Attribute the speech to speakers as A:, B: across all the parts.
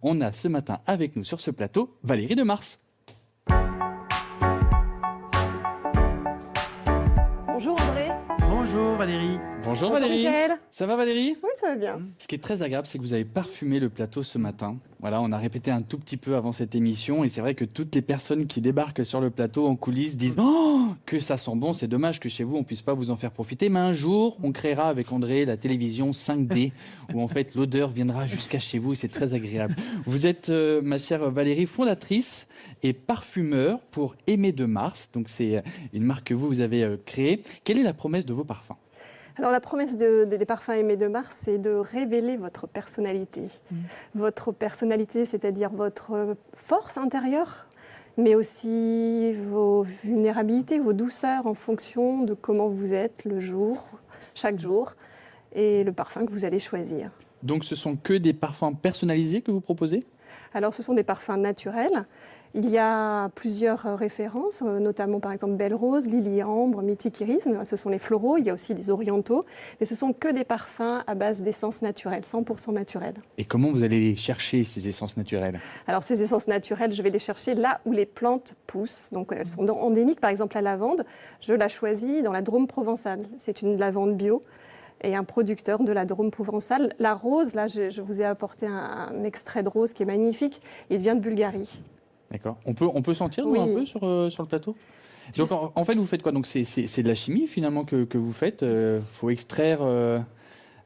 A: On a ce matin avec nous sur ce plateau Valérie de Mars.
B: Bonjour André.
C: Bonjour Valérie.
A: Bonjour
B: Bonjour
A: Valérie.
B: Mickaël.
A: Ça va Valérie?
B: Oui, ça va bien.
A: Ce qui est très agréable, c'est que vous avez parfumé le plateau ce matin. Voilà, on a répété un tout petit peu avant cette émission et c'est vrai que toutes les personnes qui débarquent sur le plateau en coulisses disent oh, que ça sent bon, c'est dommage que chez vous on puisse pas vous en faire profiter, mais un jour on créera avec André la télévision 5D où en fait l'odeur viendra jusqu'à chez vous et c'est très agréable. Vous êtes, ma chère Valérie, fondatrice et parfumeur pour Aimé de Mars, donc c'est une marque que vous avez créée. Quelle est la promesse de vos parfums?
B: Alors la promesse des parfums Aimé de Mars, c'est de révéler votre personnalité. Votre personnalité, c'est-à-dire votre force intérieure, mais aussi vos vulnérabilités, vos douceurs en fonction de comment vous êtes le jour, chaque jour, et le parfum que vous allez choisir.
A: Donc ce sont que des parfums personnalisés que vous proposez?
B: Alors ce sont des parfums naturels. Il y a plusieurs références, notamment par exemple Belle Rose, Lily Ambre, Mythique Iris, ce sont les floraux, il y a aussi des orientaux, mais ce sont que des parfums à base d'essences naturelles, 100% naturelles.
A: Et comment vous allez les chercher, ces essences naturelles?
B: Alors ces essences naturelles, je vais les chercher là où les plantes poussent, donc elles sont endémiques, par exemple la lavande, je la choisis dans la Drôme provençale, c'est une lavande bio. Et un producteur de la Drôme provençale. La rose, là, je vous ai apporté un extrait de rose qui est magnifique. Il vient de Bulgarie.
A: D'accord. On peut sentir nous, un peu sur le plateau? Donc en fait, vous faites quoi? Donc c'est de la chimie finalement que vous faites. Faut extraire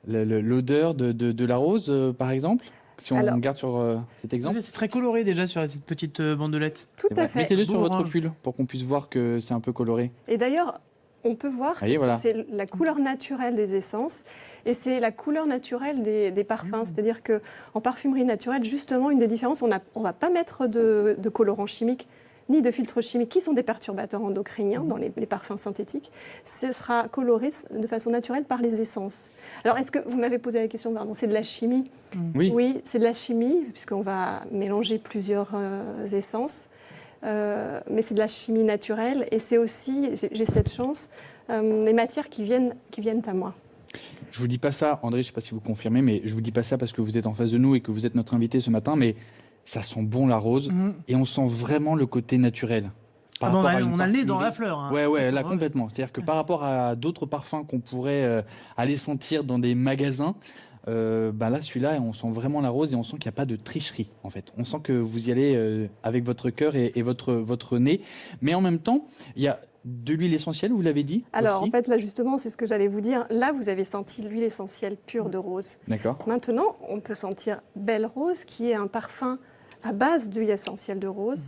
A: l'odeur de la rose, par exemple. Si on regarde sur cet exemple.
C: C'est très coloré déjà sur cette petite bandelette.
B: Tout à fait.
A: Mettez-le sur votre
C: Orange.
A: pull pour qu'on puisse voir que c'est un peu coloré.
B: Et d'ailleurs, on peut voir
A: Voyez,
B: que
A: voilà.
B: c'est la couleur naturelle des essences et c'est la couleur naturelle des parfums. C'est-à-dire qu'en parfumerie naturelle, justement, une des différences, on ne va pas mettre de colorants chimiques ni de filtres chimiques qui sont des perturbateurs endocriniens dans les parfums synthétiques. Ce sera coloré de façon naturelle par les essences. Alors, est-ce que vous m'avez posé la question, pardon, c'est de la chimie?
A: Oui.
B: Oui, c'est de la chimie, puisqu'on va mélanger plusieurs essences. Mais c'est de la chimie naturelle et c'est aussi, j'ai cette chance, les matières qui viennent à moi.
A: Je vous dis pas ça, André, je sais pas si vous confirmez, mais je vous dis pas ça parce que vous êtes en face de nous et que vous êtes notre invité ce matin, mais ça sent bon la rose et on sent vraiment le côté naturel.
C: Ah bon, on a le nez dans la fleur. Hein.
A: Ouais, là complètement. C'est-à-dire que par rapport à d'autres parfums qu'on pourrait aller sentir dans des magasins, là, celui-là, on sent vraiment la rose et on sent qu'il n'y a pas de tricherie, en fait. On sent que vous y allez avec votre cœur et votre nez. Mais en même temps, il y a de l'huile essentielle, vous l'avez dit?
B: Alors,
A: aussi.
B: en fait, là, justement, c'est ce que j'allais vous dire. Là, vous avez senti l'huile essentielle pure de rose.
A: D'accord.
B: Maintenant, on peut sentir Belle Rose, qui est un parfum à base d'huile essentielle de rose,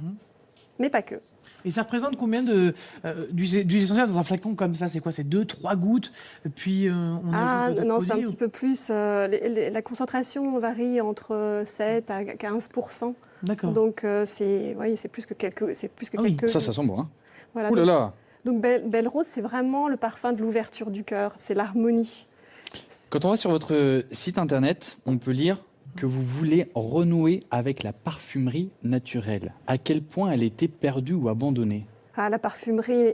B: mais pas que.
C: Et ça représente combien d'huile essentielle dans un flacon comme ça? C'est quoi? C'est 2-3 gouttes, puis on ajoute d'autres
B: non, c'est un
C: produits,
B: petit peu plus. La concentration varie entre 7 à 15%.
C: D'accord.
B: Donc, c'est plus que quelques...
A: oui,
B: quelques
A: ça sent bon. Hein.
B: Voilà,
A: Ouh là là.
B: donc Belle Rose, c'est vraiment le parfum de l'ouverture du cœur, c'est l'harmonie.
A: Quand on va sur votre site internet, on peut lire que vous voulez renouer avec la parfumerie naturelle. À quel point elle était perdue ou abandonnée?
B: La parfumerie,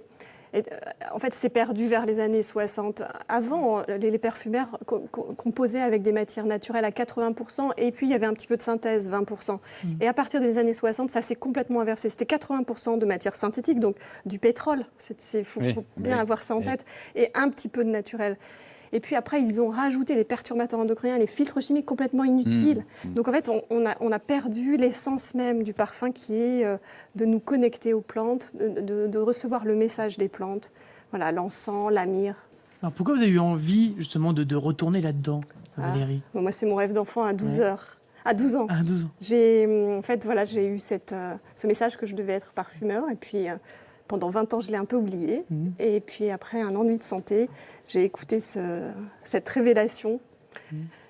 B: en fait, s'est perdue vers les années 60. Avant, les parfumeurs composaient avec des matières naturelles à 80%, et puis il y avait un petit peu de synthèse, 20%. Et à partir des années 60, ça s'est complètement inversé. C'était 80% de matières synthétiques, donc du pétrole. Il faut bien avoir ça en tête, et un petit peu de naturel. Et puis après, ils ont rajouté des perturbateurs endocriniens, les filtres chimiques complètement inutiles. Donc en fait, on a perdu l'essence même du parfum qui est de nous connecter aux plantes, de recevoir le message des plantes. Voilà, l'encens, la myrrhe.
C: Alors pourquoi vous avez eu envie justement de retourner là-dedans, Valérie?
B: Moi, c'est mon rêve d'enfant à 12 heures. À 12 ans.
C: À 12 ans.
B: J'ai eu ce message que je devais être parfumeur. Et puis, pendant 20 ans, je l'ai un peu oublié. Et puis, après un ennui de santé, j'ai écouté cette révélation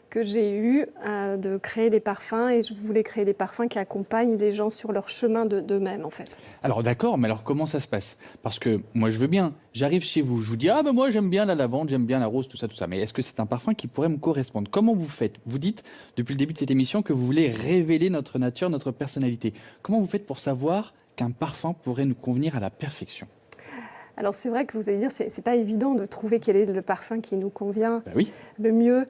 B: que j'ai eue de créer des parfums. Et je voulais créer des parfums qui accompagnent les gens sur leur chemin d'eux-mêmes, en fait.
A: Alors d'accord, mais alors comment ça se passe? Parce que moi, je veux bien. J'arrive chez vous, je vous dis, moi, j'aime bien la lavande, j'aime bien la rose, tout ça. Mais est-ce que c'est un parfum qui pourrait me correspondre? Comment vous faites? Vous dites, depuis le début de cette émission, que vous voulez révéler notre nature, notre personnalité. Comment vous faites pour savoir qu'un parfum pourrait nous convenir à la perfection?
B: Alors c'est vrai que vous allez dire, c'est pas évident de trouver quel est le parfum qui nous convient
A: Bah oui.
B: le mieux.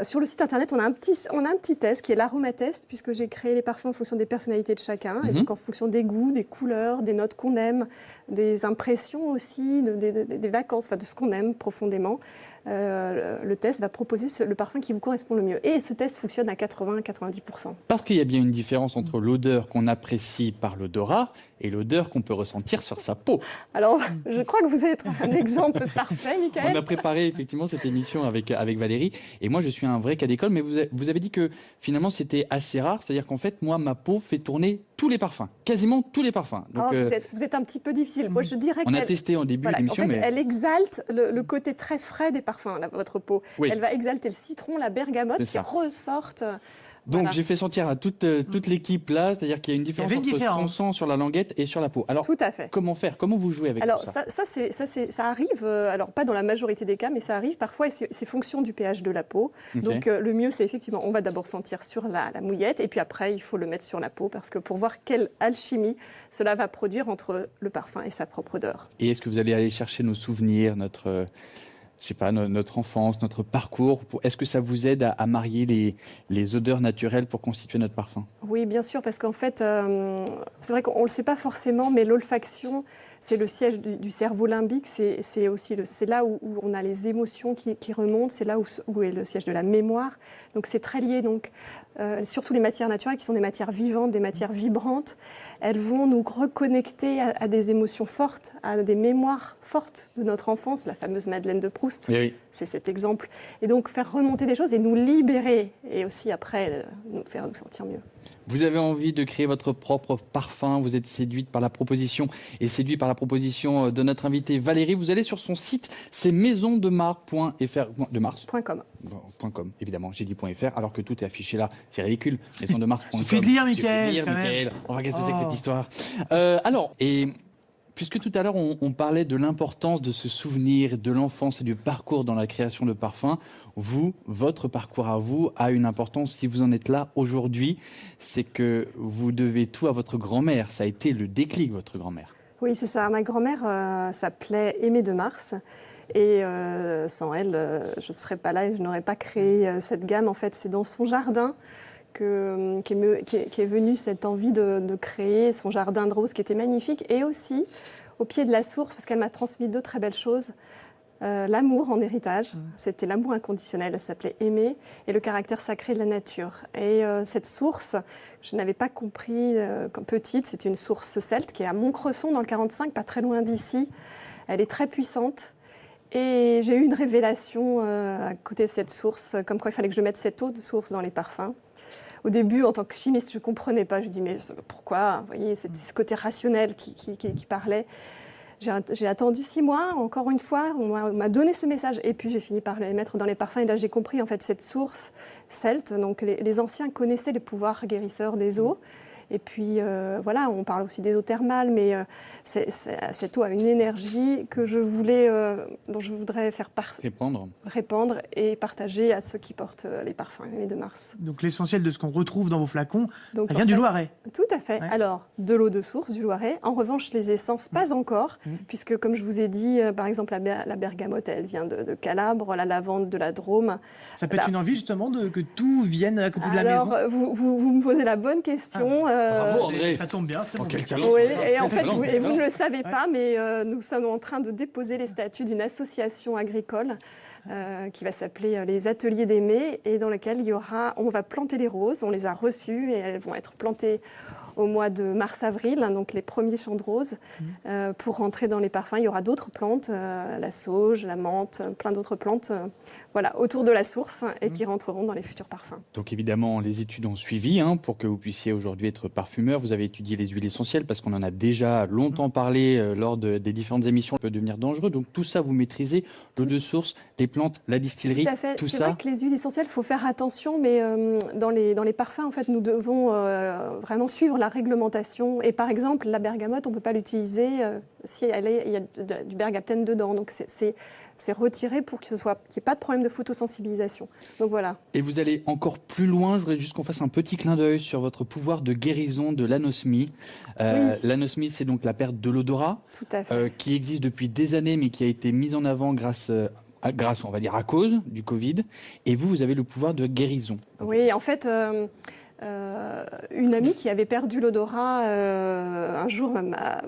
B: Sur le site internet, on a un petit test qui est l'aromatest, puisque j'ai créé les parfums en fonction des personnalités de chacun, et donc en fonction des goûts, des couleurs, des notes qu'on aime, des impressions aussi, des vacances, enfin de ce qu'on aime profondément. Le test va proposer le parfum qui vous correspond le mieux. Et ce test fonctionne à 80-90%.
A: Parce qu'il y a bien une différence entre l'odeur qu'on apprécie par l'odorat et l'odeur qu'on peut ressentir sur sa peau.
B: Alors, je crois que vous êtes un exemple parfait, Michael.
A: On a préparé effectivement cette émission avec Valérie, et moi je suis un vrai cas d'école, mais vous avez dit que finalement c'était assez rare, c'est-à-dire qu'en fait moi ma peau fait tourner tous les parfums, quasiment tous les parfums. Donc,
B: vous êtes un petit peu difficile. Moi je dirais
A: on a testé en début d'émission,
B: en fait,
A: mais
B: elle exalte le côté très frais des parfums, votre peau.
A: Oui.
B: Elle va exalter le citron, la bergamote qui ressortent.
A: donc
B: Voilà.
A: j'ai fait sentir à toute l'équipe là, c'est-à-dire qu'il y a une différence entre ce qu'on sent sur la languette et sur la peau. Alors
B: tout à fait.
A: comment faire? Comment vous jouez avec
B: Alors
A: tout ça?
B: ça arrive, alors pas dans la majorité des cas, mais ça arrive parfois et c'est fonction du pH de la peau.
A: Okay.
B: Donc le mieux c'est effectivement, on va d'abord sentir sur la mouillette et puis après il faut le mettre sur la peau parce que pour voir quelle alchimie cela va produire entre le parfum et sa propre odeur.
A: Et est-ce que vous allez aller chercher nos souvenirs, notre enfance, notre parcours? Est-ce que ça vous aide à marier les odeurs naturelles pour constituer notre parfum?
B: Oui, bien sûr, parce qu'en fait, c'est vrai qu'on ne le sait pas forcément, mais l'olfaction, c'est le siège du cerveau limbique, c'est là où on a les émotions qui remontent, c'est là où est le siège de la mémoire. Donc c'est très lié, surtout les matières naturelles qui sont des matières vivantes, des matières vibrantes. Elles vont nous reconnecter à des émotions fortes, à des mémoires fortes de notre enfance, la fameuse Madeleine de Proust.
A: Oui.
B: C'est cet exemple. Et donc faire remonter des choses et nous libérer, et aussi après nous faire nous sentir mieux.
A: Vous avez envie de créer votre propre parfum, vous êtes séduite par la proposition et séduit par la proposition de notre invitée Valérie. Vous allez sur son site, c'est maisondemars.fr. .com, évidemment, j'ai dit .fr, alors que tout est affiché là, c'est ridicule. Maisondemars.com.
C: Suffit de lire, Michael.
A: Oh, qu'est-ce que c'est que cette histoire? Alors, puisque tout à l'heure on parlait de l'importance de se souvenir de l'enfance et du parcours dans la création de parfums, votre parcours à vous a une importance. Si vous en êtes là aujourd'hui, c'est que vous devez tout à votre grand-mère. Ça a été le déclic, votre grand-mère.
B: Oui, c'est ça. Ma grand-mère s'appelait Aimée de Mars. Et sans elle, je ne serais pas là et je n'aurais pas créé cette gamme. En fait, c'est dans son jardin qu'est venue cette envie de créer son jardin de roses qui était magnifique. Et aussi au pied de la source, parce qu'elle m'a transmis deux très belles choses. L'amour en héritage, c'était l'amour inconditionnel, elle s'appelait Aimée, et le caractère sacré de la nature. Et cette source, je n'avais pas compris quand petite, c'était une source celte qui est à Montcresson dans le 45, pas très loin d'ici. Elle est très puissante. Et j'ai eu une révélation à côté de cette source, comme quoi il fallait que je mette cette eau de source dans les parfums. Au début, en tant que chimiste, je ne comprenais pas. Je me dis, mais pourquoi? Vous voyez, c'était ce côté rationnel qui parlait. J'ai attendu 6 mois, encore une fois, on m'a donné ce message. Et puis j'ai fini par les mettre dans les parfums. Et là, j'ai compris en fait cette source celte. Donc les anciens connaissaient les pouvoirs guérisseurs des eaux. Et puis voilà, on parle aussi des eaux thermales, mais cette eau a une énergie que dont je voudrais faire répandre et partager à ceux qui portent les parfums Aimée de Mars.
C: Donc l'essentiel de ce qu'on retrouve dans vos flacons, ça vient
B: en
C: du
B: fait,
C: Loiret.
B: Tout à fait. Ouais. Alors, de l'eau de source du Loiret. En revanche, les essences, pas encore, puisque comme je vous ai dit, par exemple, la bergamote, elle vient de Calabre, la lavande de la Drôme.
C: Ça peut être une envie justement que tout vienne à côté de la maison.
B: Alors, vous me posez la bonne question.
A: Bravo André.
C: Ça tombe bien, c'est bon.
B: Oui, et en fait, vous ne le savez pas, mais nous sommes en train de déposer les statuts d'une association agricole qui va s'appeler les Ateliers d'Aimée et dans laquelle on va planter les roses. On les a reçues et elles vont être plantées au mois de mars-avril, donc les premiers champs de roses, pour rentrer dans les parfums. Il y aura d'autres plantes, la sauge, la menthe, plein d'autres plantes autour de la source et qui rentreront dans les futurs parfums.
A: Donc évidemment, les études ont suivi pour que vous puissiez aujourd'hui être parfumeur. Vous avez étudié les huiles essentielles parce qu'on en a déjà longtemps parlé lors des différentes émissions. Ça peut devenir dangereux. Donc tout ça, vous maîtrisez, l'eau de source, les plantes, la distillerie,
B: tout à fait.
A: Tout ça.
B: C'est vrai que les huiles essentielles, il faut faire attention, mais dans les parfums, en fait, nous devons vraiment suivre la la réglementation. Et par exemple, la bergamote, on ne peut pas l'utiliser si il y a du bergaptène dedans. Donc c'est retiré pour qu'il n'y ait pas de problème de photosensibilisation. Donc voilà.
A: Et vous allez encore plus loin, je voudrais juste qu'on fasse un petit clin d'œil sur votre pouvoir de guérison de l'anosmie.
B: Oui.
A: L'anosmie, c'est donc la perte de l'odorat,
B: Tout à fait.
A: qui existe depuis des années, mais qui a été mise en avant grâce, on va dire, à cause du Covid. Et vous avez le pouvoir de guérison.
B: Oui, en fait, une amie qui avait perdu l'odorat un jour m'a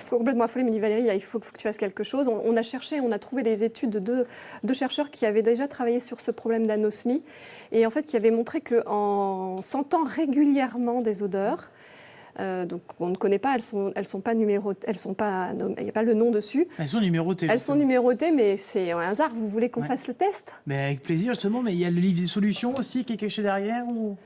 B: complètement affolée, m'a dit Valérie, il faut que tu fasses quelque chose. On a cherché, on a trouvé des études de deux chercheurs qui avaient déjà travaillé sur ce problème d'anosmie et en fait qui avaient montré qu'en sentant régulièrement des odeurs, donc on ne connaît pas, elles sont pas numérotées, il n'y a pas le nom dessus.
C: Elles sont numérotées.
B: Elles sont numérotées, mais c'est un hasard. Vous voulez qu'on fasse le test?
C: Mais avec plaisir, justement. Mais il y a le livre des solutions aussi qui est caché derrière ou...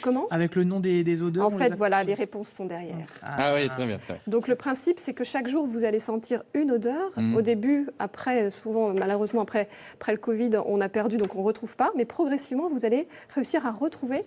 B: Comment?
C: Avec le nom des odeurs.
B: En fait, voilà, les réponses sont derrière.
A: Ah oui, très bien, très bien.
B: Donc le principe, c'est que chaque jour, vous allez sentir une odeur. Au début, après, souvent, malheureusement, après le Covid, on a perdu, donc on ne retrouve pas. Mais progressivement, vous allez réussir à retrouver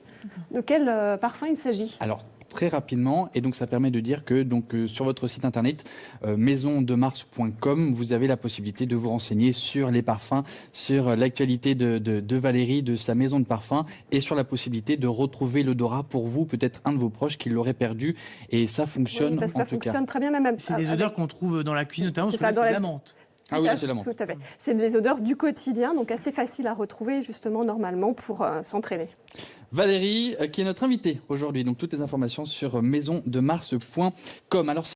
B: de quel parfum il s'agit.
A: Alors, très rapidement, et donc ça permet de dire que sur votre site internet maisondemars.com, vous avez la possibilité de vous renseigner sur les parfums, sur l'actualité de Valérie, de sa maison de parfums, et sur la possibilité de retrouver l'odorat pour vous, peut-être un de vos proches qui l'aurait perdu, et ça fonctionne
B: Oui, ça fonctionne très bien, même.
C: C'est des odeurs qu'on trouve dans la cuisine, notamment, parce que
B: ça,
C: là, c'est la menthe.
A: Ah oui, là, c'est la menthe.
B: Tout à fait. C'est des odeurs du quotidien, donc assez faciles à retrouver justement normalement pour s'entraîner.
A: Valérie, qui est notre invitée aujourd'hui, donc toutes les informations sur maisondemars.com. Alors,